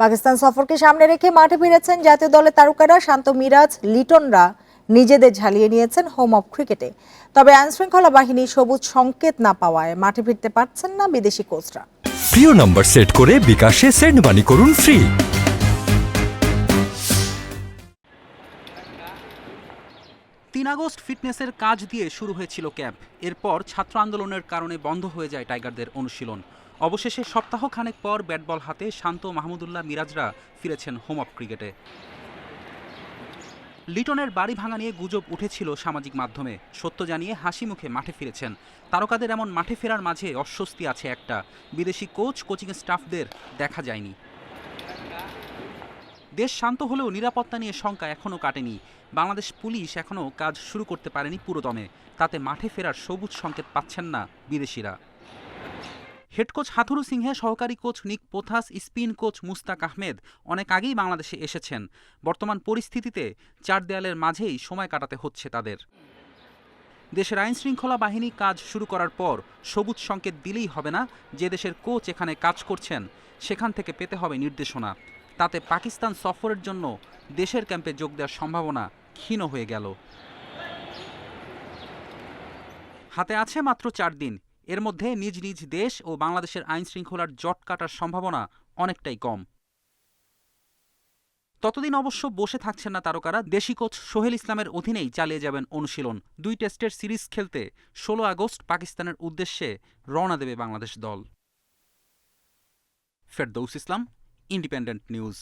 পাকিস্তান সফরকে সামনে রেখে মাঠে ফিরেছেন জাতীয় দলের তারকারা। শান্ত, মিরাজ, লিটনরা নিজেদের ঝালিয়ে নিয়েছেন হোম অফ ক্রিকেটে। তবে আইনশৃঙ্খলা বাহিনী সবুজ সংকেত না পাওয়ায় মাঠে ফিরতে পারছেন না বিদেশি কোচরা। প্রিয় নম্বর সেট করে বিকাশে সেন্ড মানি করুন ফ্রি। 3 আগস্ট ফিটনেসের কাজ দিয়ে শুরু হয়েছিল ক্যাম্প। এরপর ছাত্র আন্দোলনের কারণে বন্ধ হয়ে যায় টাইগারদের অনুশীলন। অবশেষে সপ্তাহখানেক পর ব্যাট বল হাতে শান্ত, মাহমুদুল্লাহ, মিরাজরা ফিরেছেন হোম অফ ক্রিকেটে। লিটনের বাড়ি ভাঙা নিয়ে গুজব উঠেছিল সামাজিক মাধ্যমে। সত্য জানিয়ে হাসি মুখে মাঠে ফিরেছেন তারকাদের। এমন মাঠে ফেরার মাঝে অস্বস্তি আছে একটা, বিদেশি কোচ, কোচিং স্টাফদের দেখা যায়নি। দেশ শান্ত হলেও নিরাপত্তা নিয়ে শঙ্কা এখনও কাটেনি। বাংলাদেশ পুলিশ এখনও কাজ শুরু করতে পারেনি পুরোদমে। তাতে মাঠে ফেরার সবুজ সংকেত পাচ্ছেন না বিদেশিরা। হেড কোচ হাথুরু সিংহে, সহকারী coach Nick Pothas, spin coach Mushtaq Ahmed অনেক আগেই বাংলাদেশে এসেছেন। বর্তমান পরিস্থিতিতে চার দেয়ালের মাঝেই সময় কাটাতে হচ্ছে তাদের। দেশের আইন শৃঙ্খলা বাহিনী কাজ শুরু করার পর সবুজ সংকেত দিলেই হবে না। যে দেশের কোচ এখানে কাজ করছেন সেখান থেকে পেতে হবে নির্দেশনা। তাতে পাকিস্তান সফরের জন্য দেশের ক্যাম্পে যোগ দেওয়ার সম্ভাবনা ক্ষীণ হয়ে গেল। হাতে আছে মাত্র 4 দিন। এর মধ্যে নিজ নিজ দেশ ও বাংলাদেশের আইন শৃঙ্খলার জট কাটার সম্ভাবনা অনেকটাই কম। ততদিন অবশ্য বসে থাকছেন না তারকারা। দেশি কোচ সোহেল ইসলামের অধীনেই চালিয়ে যাবেন অনুশীলন। 2 টেস্টের সিরিজ খেলতে 16 আগস্ট পাকিস্তানের উদ্দেশ্যে রওনা দেবে বাংলাদেশ দল। ফেরদৌস ইসলাম, ইন্ডিপেন্ডেন্ট নিউজ।